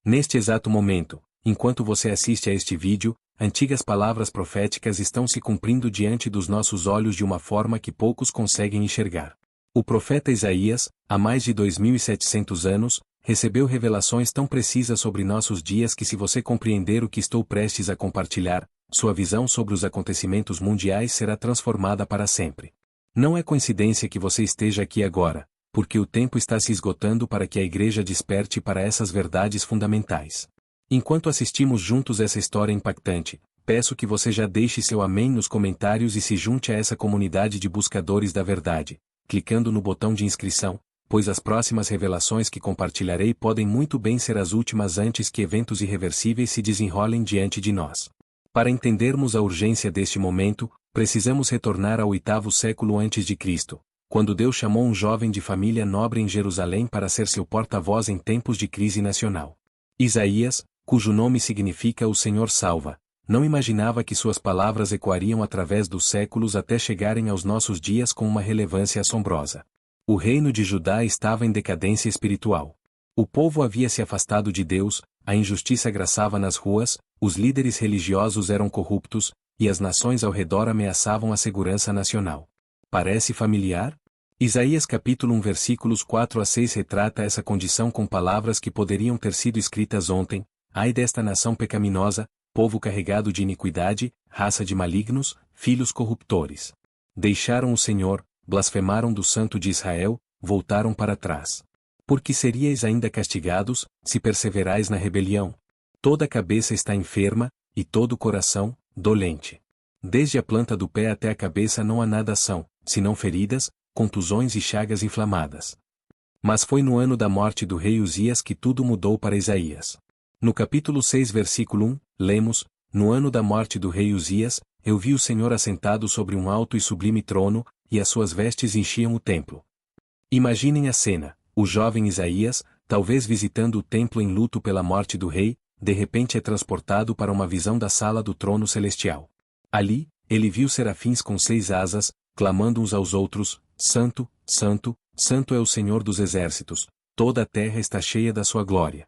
Neste exato momento, enquanto você assiste a este vídeo, antigas palavras proféticas estão se cumprindo diante dos nossos olhos de uma forma que poucos conseguem enxergar. O profeta Isaías, há mais de 2700 anos, recebeu revelações tão precisas sobre nossos dias que, se você compreender o que estou prestes a compartilhar, sua visão sobre os acontecimentos mundiais será transformada para sempre. Não é coincidência que você esteja aqui agora, porque o tempo está se esgotando para que a igreja desperte para essas verdades fundamentais. Enquanto assistimos juntos essa história impactante, peço que você já deixe seu amém nos comentários e se junte a essa comunidade de buscadores da verdade, clicando no botão de inscrição, pois as próximas revelações que compartilharei podem muito bem ser as últimas antes que eventos irreversíveis se desenrolem diante de nós. Para entendermos a urgência deste momento, precisamos retornar ao 8º século a.C., quando Deus chamou um jovem de família nobre em Jerusalém para ser seu porta-voz em tempos de crise nacional. Isaías, cujo nome significa "o Senhor salva", não imaginava que suas palavras ecoariam através dos séculos até chegarem aos nossos dias com uma relevância assombrosa. O reino de Judá estava em decadência espiritual. O povo havia se afastado de Deus, a injustiça graçava nas ruas, os líderes religiosos eram corruptos, e as nações ao redor ameaçavam a segurança nacional. Parece familiar? Isaías capítulo 1 versículos 4 a 6 retrata essa condição com palavras que poderiam ter sido escritas ontem: ai desta nação pecaminosa, povo carregado de iniquidade, raça de malignos, filhos corruptores. Deixaram o Senhor, blasfemaram do Santo de Israel, voltaram para trás. Porque seríeis ainda castigados, se perseverais na rebelião? Toda a cabeça está enferma, e todo o coração, dolente. Desde a planta do pé até a cabeça não há nada são, senão feridas, contusões e chagas inflamadas. Mas foi no ano da morte do rei Uzias que tudo mudou para Isaías. No capítulo 6 versículo 1, lemos: no ano da morte do rei Uzias, eu vi o Senhor assentado sobre um alto e sublime trono, e as suas vestes enchiam o templo. Imaginem a cena: o jovem Isaías, talvez visitando o templo em luto pela morte do rei, de repente é transportado para uma visão da sala do trono celestial. Ali, ele viu serafins com 6 asas, clamando uns aos outros: Santo, Santo, Santo é o Senhor dos exércitos, toda a terra está cheia da sua glória.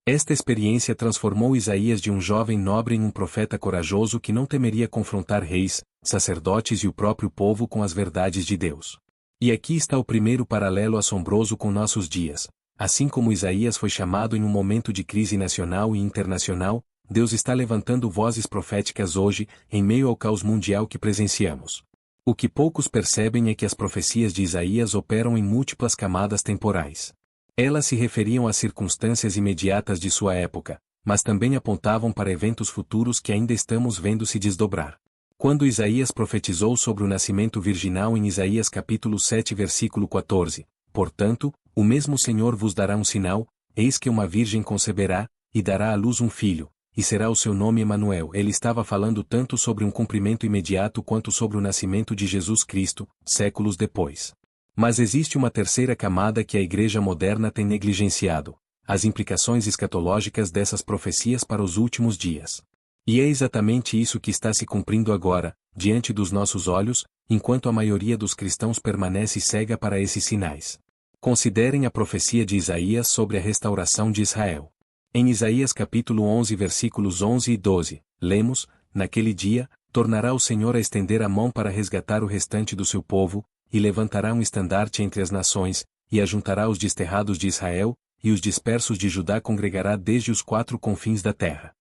Esta experiência transformou Isaías de um jovem nobre em um profeta corajoso que não temeria confrontar reis, sacerdotes e o próprio povo com as verdades de Deus. E aqui está o primeiro paralelo assombroso com nossos dias. Assim como Isaías foi chamado em um momento de crise nacional e internacional, Deus está levantando vozes proféticas hoje, em meio ao caos mundial que presenciamos. O que poucos percebem é que as profecias de Isaías operam em múltiplas camadas temporais. Elas se referiam às circunstâncias imediatas de sua época, mas também apontavam para eventos futuros que ainda estamos vendo se desdobrar. Quando Isaías profetizou sobre o nascimento virginal em Isaías capítulo 7 versículo 14, portanto, o mesmo Senhor vos dará um sinal: eis que uma virgem conceberá, e dará à luz um filho, e será o seu nome Emanuel. Ele estava falando tanto sobre um cumprimento imediato quanto sobre o nascimento de Jesus Cristo, séculos depois. Mas existe uma terceira camada que a igreja moderna tem negligenciado: as implicações escatológicas dessas profecias para os últimos dias. E é exatamente isso que está se cumprindo agora, diante dos nossos olhos, enquanto a maioria dos cristãos permanece cega para esses sinais. Considerem a profecia de Isaías sobre a restauração de Israel. Em Isaías capítulo 11 versículos 11 e 12, lemos: naquele dia, tornará o Senhor a estender a mão para resgatar o restante do seu povo, e levantará um estandarte entre as nações, e ajuntará os desterrados de Israel, e os dispersos de Judá congregará desde os 4 confins da terra.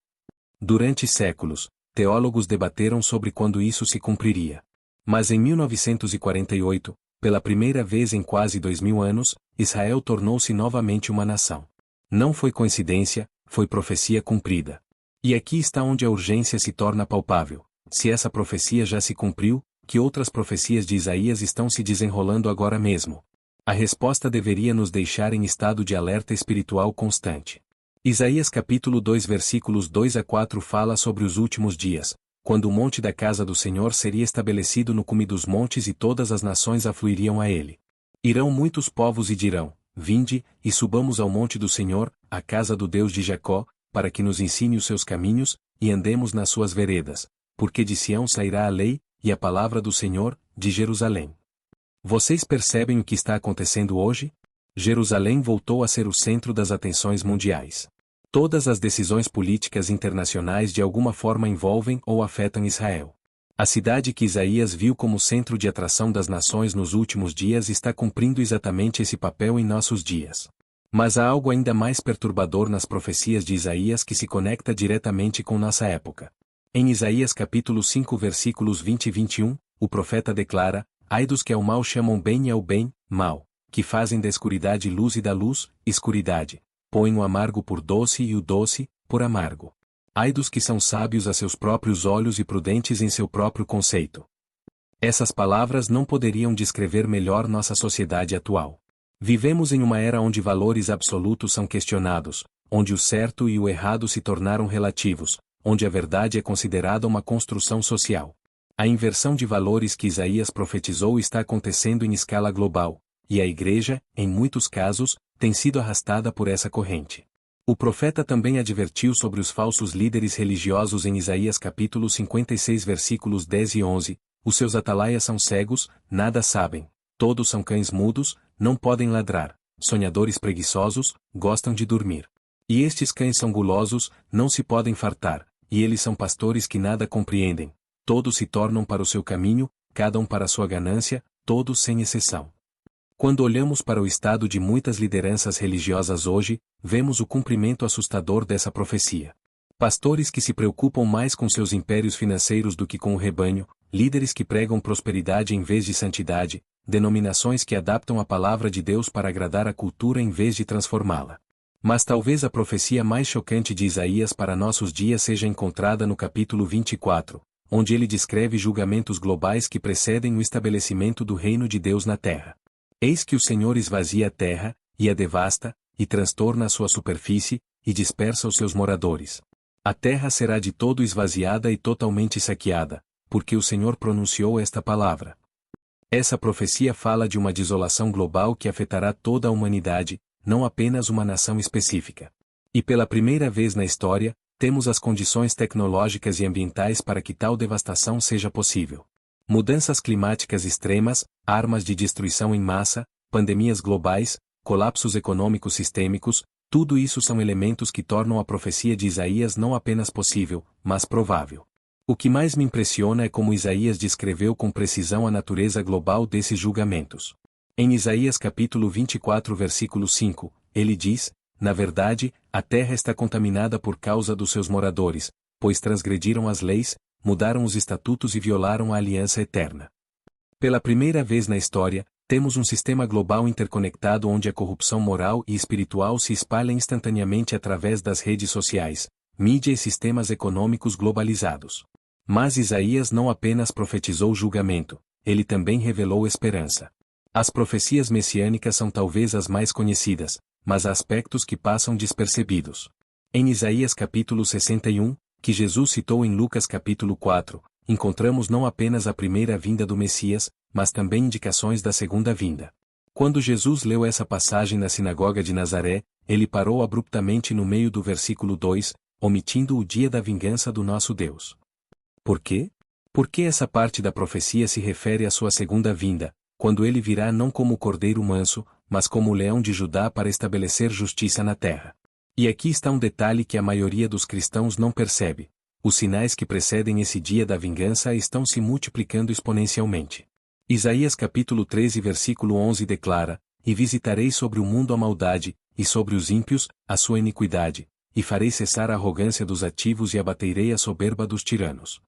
Durante séculos, teólogos debateram sobre quando isso se cumpriria. Mas em 1948, pela primeira vez em quase 2000 anos, Israel tornou-se novamente uma nação. Não foi coincidência, foi profecia cumprida. E aqui está onde a urgência se torna palpável. Se essa profecia já se cumpriu, que outras profecias de Isaías estão se desenrolando agora mesmo? A resposta deveria nos deixar em estado de alerta espiritual constante. Isaías capítulo 2 versículos 2 a 4 fala sobre os últimos dias, quando o monte da casa do Senhor seria estabelecido no cume dos montes e todas as nações afluiriam a ele. Irão muitos povos e dirão: vinde, e subamos ao monte do Senhor, à casa do Deus de Jacó, para que nos ensine os seus caminhos, e andemos nas suas veredas, porque de Sião sairá a lei, e a palavra do Senhor, de Jerusalém. Vocês percebem o que está acontecendo hoje? Jerusalém voltou a ser o centro das atenções mundiais. Todas as decisões políticas internacionais de alguma forma envolvem ou afetam Israel. A cidade que Isaías viu como centro de atração das nações nos últimos dias está cumprindo exatamente esse papel em nossos dias. Mas há algo ainda mais perturbador nas profecias de Isaías que se conecta diretamente com nossa época. Em Isaías capítulo 5 versículos 20 e 21, o profeta declara: ai dos que ao mal chamam bem e ao bem, mal, que fazem da escuridade luz e da luz, escuridade, põem o amargo por doce e o doce, por amargo. Ai dos que são sábios a seus próprios olhos e prudentes em seu próprio conceito. Essas palavras não poderiam descrever melhor nossa sociedade atual. Vivemos em uma era onde valores absolutos são questionados, onde o certo e o errado se tornaram relativos, onde a verdade é considerada uma construção social. A inversão de valores que Isaías profetizou está acontecendo em escala global, e a Igreja, em muitos casos, tem sido arrastada por essa corrente. O profeta também advertiu sobre os falsos líderes religiosos em Isaías capítulo 56 versículos 10 e 11, os seus atalaias são cegos, nada sabem, todos são cães mudos, não podem ladrar, sonhadores preguiçosos, gostam de dormir. E estes cães são gulosos, não se podem fartar, e eles são pastores que nada compreendem, todos se tornam para o seu caminho, cada um para a sua ganância, todos sem exceção. Quando olhamos para o estado de muitas lideranças religiosas hoje, vemos o cumprimento assustador dessa profecia. Pastores que se preocupam mais com seus impérios financeiros do que com o rebanho, líderes que pregam prosperidade em vez de santidade, denominações que adaptam a palavra de Deus para agradar a cultura em vez de transformá-la. Mas talvez a profecia mais chocante de Isaías para nossos dias seja encontrada no capítulo 24, onde ele descreve julgamentos globais que precedem o estabelecimento do reino de Deus na terra. Eis que o Senhor esvazia a terra, e a devasta, e transtorna a sua superfície, e dispersa os seus moradores. A terra será de todo esvaziada e totalmente saqueada, porque o Senhor pronunciou esta palavra. Essa profecia fala de uma desolação global que afetará toda a humanidade, não apenas uma nação específica. E pela primeira vez na história, temos as condições tecnológicas e ambientais para que tal devastação seja possível. Mudanças climáticas extremas, armas de destruição em massa, pandemias globais, colapsos econômicos sistêmicos, tudo isso são elementos que tornam a profecia de Isaías não apenas possível, mas provável. O que mais me impressiona é como Isaías descreveu com precisão a natureza global desses julgamentos. Em Isaías capítulo 24 versículo 5, ele diz: na verdade, a terra está contaminada por causa dos seus moradores, pois transgrediram as leis, mudaram os estatutos e violaram a aliança eterna. Pela primeira vez na história, temos um sistema global interconectado onde a corrupção moral e espiritual se espalha instantaneamente através das redes sociais, mídia e sistemas econômicos globalizados. Mas Isaías não apenas profetizou julgamento, ele também revelou esperança. As profecias messiânicas são talvez as mais conhecidas, mas há aspectos que passam despercebidos. Em Isaías capítulo 61, que Jesus citou em Lucas capítulo 4, encontramos não apenas a primeira vinda do Messias, mas também indicações da segunda vinda. Quando Jesus leu essa passagem na sinagoga de Nazaré, ele parou abruptamente no meio do versículo 2, omitindo o dia da vingança do nosso Deus. Por quê? Porque essa parte da profecia se refere à sua segunda vinda, quando ele virá não como o cordeiro manso, mas como o leão de Judá para estabelecer justiça na terra. E aqui está um detalhe que a maioria dos cristãos não percebe. Os sinais que precedem esse dia da vingança estão se multiplicando exponencialmente. Isaías capítulo 13 versículo 11 declara: e visitarei sobre o mundo a maldade, e sobre os ímpios, a sua iniquidade, e farei cessar a arrogância dos ativos e abaterei a soberba dos tiranos.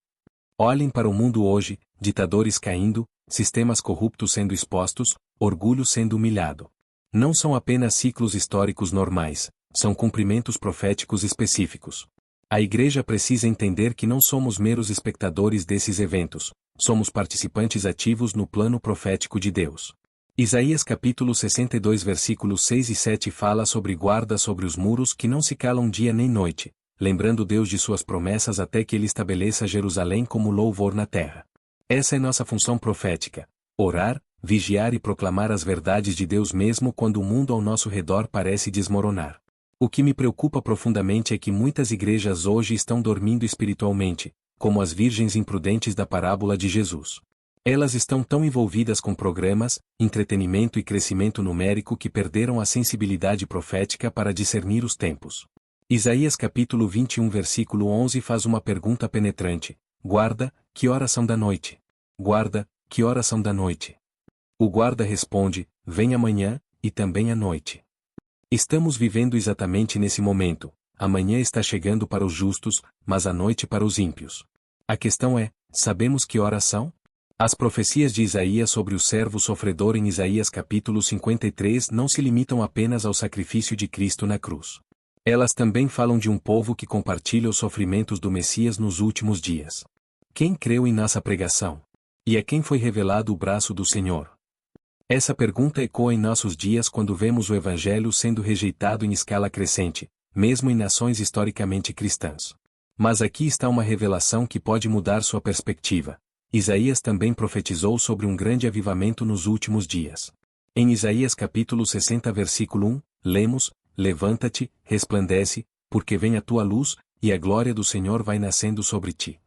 Olhem para o mundo hoje, ditadores caindo, sistemas corruptos sendo expostos, orgulho sendo humilhado. Não são apenas ciclos históricos normais, são cumprimentos proféticos específicos. A Igreja precisa entender que não somos meros espectadores desses eventos, somos participantes ativos no plano profético de Deus. Isaías capítulo 62 versículos 6 e 7 fala sobre guarda sobre os muros que não se calam dia nem noite, lembrando Deus de suas promessas até que ele estabeleça Jerusalém como louvor na terra. Essa é nossa função profética: orar, vigiar e proclamar as verdades de Deus mesmo quando o mundo ao nosso redor parece desmoronar. O que me preocupa profundamente é que muitas igrejas hoje estão dormindo espiritualmente, como as virgens imprudentes da parábola de Jesus. Elas estão tão envolvidas com programas, entretenimento e crescimento numérico que perderam a sensibilidade profética para discernir os tempos. Isaías capítulo 21 versículo 11 faz uma pergunta penetrante: guarda, que horas são da noite? Guarda, que horas são da noite? O guarda responde: vem amanhã, e também à noite. Estamos vivendo exatamente nesse momento. Amanhã está chegando para os justos, mas a noite para os ímpios. A questão é: sabemos que horas são? As profecias de Isaías sobre o servo sofredor em Isaías capítulo 53 não se limitam apenas ao sacrifício de Cristo na cruz. Elas também falam de um povo que compartilha os sofrimentos do Messias nos últimos dias. Quem creu em nossa pregação? E a quem foi revelado o braço do Senhor? Essa pergunta ecoa em nossos dias quando vemos o Evangelho sendo rejeitado em escala crescente, mesmo em nações historicamente cristãs. Mas aqui está uma revelação que pode mudar sua perspectiva. Isaías também profetizou sobre um grande avivamento nos últimos dias. Em Isaías capítulo 60 versículo 1, lemos: levanta-te, resplandece, porque vem a tua luz, e a glória do Senhor vai nascendo sobre ti.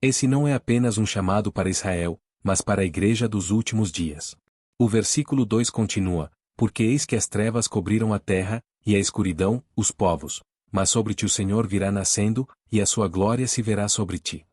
Esse não é apenas um chamado para Israel, mas para a igreja dos últimos dias. O versículo 2 continua: porque eis que as trevas cobriram a terra, e a escuridão, os povos, mas sobre ti o Senhor virá nascendo, e a sua glória se verá sobre ti.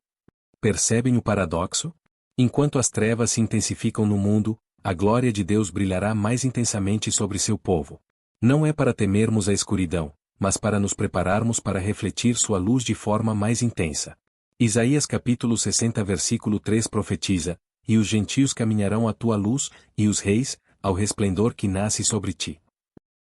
Percebem o paradoxo? Enquanto as trevas se intensificam no mundo, a glória de Deus brilhará mais intensamente sobre seu povo. Não é para temermos a escuridão, mas para nos prepararmos para refletir sua luz de forma mais intensa. Isaías capítulo 60 versículo 3 profetiza: e os gentios caminharão à tua luz, e os reis, ao resplendor que nasce sobre ti.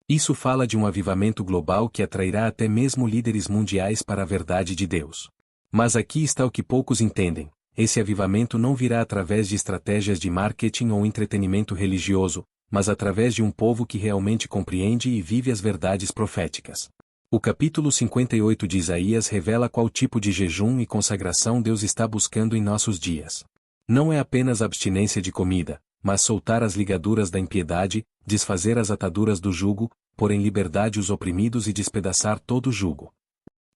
Isso fala de um avivamento global que atrairá até mesmo líderes mundiais para a verdade de Deus. Mas aqui está o que poucos entendem: esse avivamento não virá através de estratégias de marketing ou entretenimento religioso, mas através de um povo que realmente compreende e vive as verdades proféticas. O capítulo 58 de Isaías revela qual tipo de jejum e consagração Deus está buscando em nossos dias. Não é apenas abstinência de comida, mas soltar as ligaduras da impiedade, desfazer as ataduras do jugo, pôr em liberdade os oprimidos e despedaçar todo o jugo.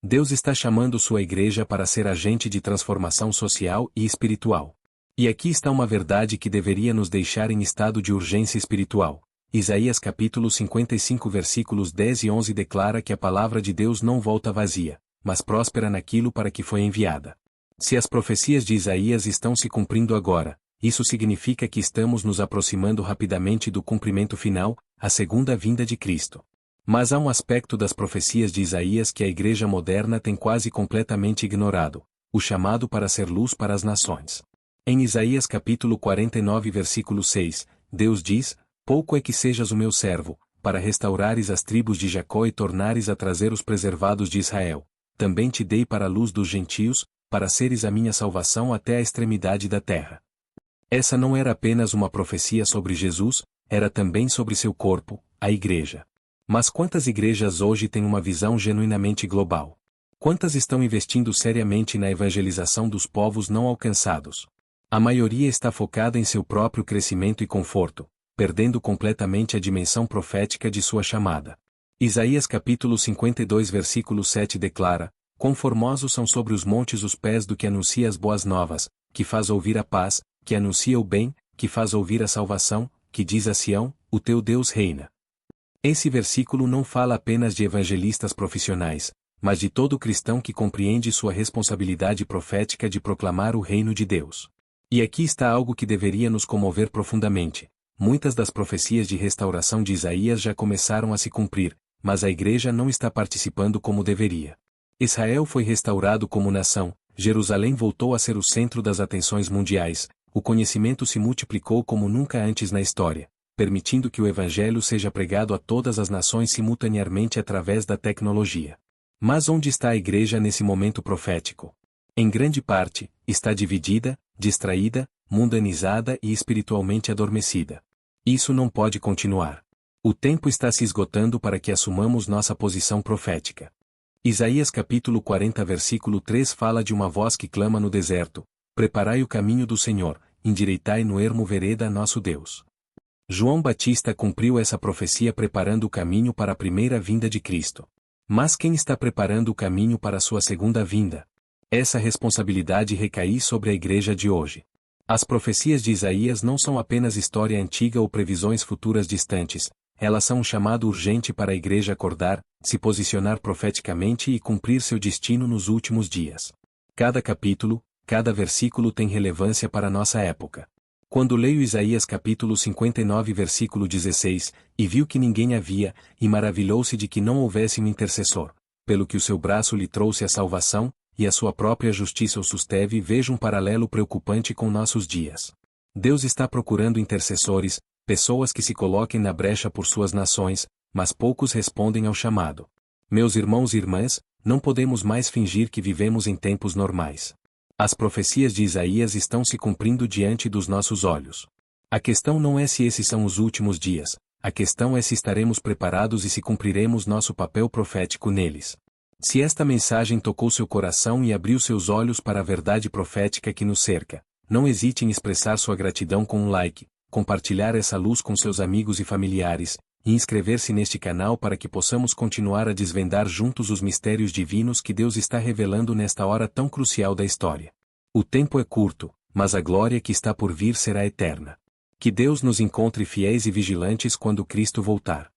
Deus está chamando sua igreja para ser agente de transformação social e espiritual. E aqui está uma verdade que deveria nos deixar em estado de urgência espiritual. Isaías capítulo 55 versículos 10 e 11 declara que a palavra de Deus não volta vazia, mas próspera naquilo para que foi enviada. Se as profecias de Isaías estão se cumprindo agora, isso significa que estamos nos aproximando rapidamente do cumprimento final, a segunda vinda de Cristo. Mas há um aspecto das profecias de Isaías que a igreja moderna tem quase completamente ignorado: o chamado para ser luz para as nações. Em Isaías capítulo 49 versículo 6, Deus diz: pouco é que sejas o meu servo, para restaurares as tribos de Jacó e tornares a trazer os preservados de Israel. Também te dei para a luz dos gentios, para seres a minha salvação até a extremidade da terra. Essa não era apenas uma profecia sobre Jesus, era também sobre seu corpo, a igreja. Mas quantas igrejas hoje têm uma visão genuinamente global? Quantas estão investindo seriamente na evangelização dos povos não alcançados? A maioria está focada em seu próprio crescimento e conforto, perdendo completamente a dimensão profética de sua chamada. Isaías capítulo 52 versículo 7 declara: quão formosos são sobre os montes os pés do que anuncia as boas novas, que faz ouvir a paz, que anuncia o bem, que faz ouvir a salvação, que diz a Sião: o teu Deus reina. Esse versículo não fala apenas de evangelistas profissionais, mas de todo cristão que compreende sua responsabilidade profética de proclamar o reino de Deus. E aqui está algo que deveria nos comover profundamente. Muitas das profecias de restauração de Isaías já começaram a se cumprir, mas a igreja não está participando como deveria. Israel foi restaurado como nação, Jerusalém voltou a ser o centro das atenções mundiais, o conhecimento se multiplicou como nunca antes na história, permitindo que o evangelho seja pregado a todas as nações simultaneamente através da tecnologia. Mas onde está a igreja nesse momento profético? Em grande parte, está dividida, distraída, mundanizada e espiritualmente adormecida. Isso não pode continuar. O tempo está se esgotando para que assumamos nossa posição profética. Isaías capítulo 40 versículo 3 fala de uma voz que clama no deserto: preparai o caminho do Senhor, endireitai no ermo vereda a nosso Deus. João Batista cumpriu essa profecia preparando o caminho para a primeira vinda de Cristo. Mas quem está preparando o caminho para a sua segunda vinda? Essa responsabilidade recai sobre a igreja de hoje. As profecias de Isaías não são apenas história antiga ou previsões futuras distantes, elas são um chamado urgente para a igreja acordar, se posicionar profeticamente e cumprir seu destino nos últimos dias. Cada capítulo, cada versículo tem relevância para nossa época. Quando leio Isaías capítulo 59 versículo 16, e viu que ninguém havia, e maravilhou-se de que não houvesse um intercessor, pelo que o seu braço lhe trouxe a salvação, e a sua própria justiça o susteve, vejo um paralelo preocupante com nossos dias. Deus está procurando intercessores, pessoas que se coloquem na brecha por suas nações, mas poucos respondem ao chamado. Meus irmãos e irmãs, não podemos mais fingir que vivemos em tempos normais. As profecias de Isaías estão se cumprindo diante dos nossos olhos. A questão não é se esses são os últimos dias, a questão é se estaremos preparados e se cumpriremos nosso papel profético neles. Se esta mensagem tocou seu coração e abriu seus olhos para a verdade profética que nos cerca, não hesite em expressar sua gratidão com um like, compartilhar essa luz com seus amigos e familiares, e inscrever-se neste canal para que possamos continuar a desvendar juntos os mistérios divinos que Deus está revelando nesta hora tão crucial da história. O tempo é curto, mas a glória que está por vir será eterna. Que Deus nos encontre fiéis e vigilantes quando Cristo voltar.